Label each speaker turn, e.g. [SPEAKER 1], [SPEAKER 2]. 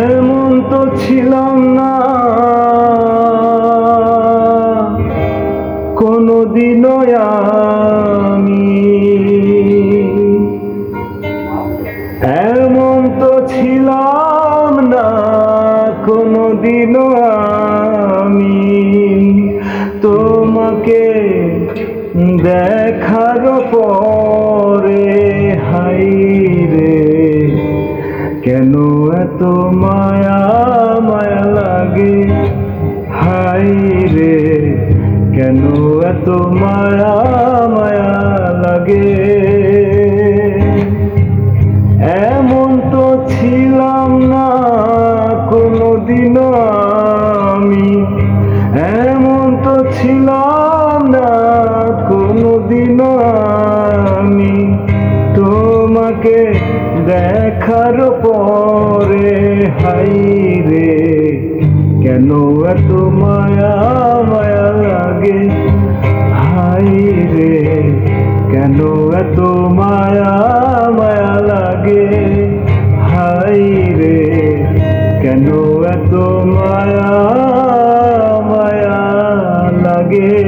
[SPEAKER 1] এমন তো ছিলাম না কোনদিনও আমি, এমন তো ছিলাম না কোনদিনও আমি তোমাকে দেখার পরে। হাই রে, কেন এত মায়া মায়া লাগে। হাই রে, কেন এত মায়া মায়া লাগে। এমন তো ছিলাম না কোনদিনও আমি, এমন তো ছিলাম না কোনদিনও আমি তোমাকে দেখার পরে। হাই রে, কেন এত মায়া মায়া লাগে। হাই রে, কেন এত মায়া মায়া লাগে। হাই রে, কেন এত মায়া মায়া লাগে।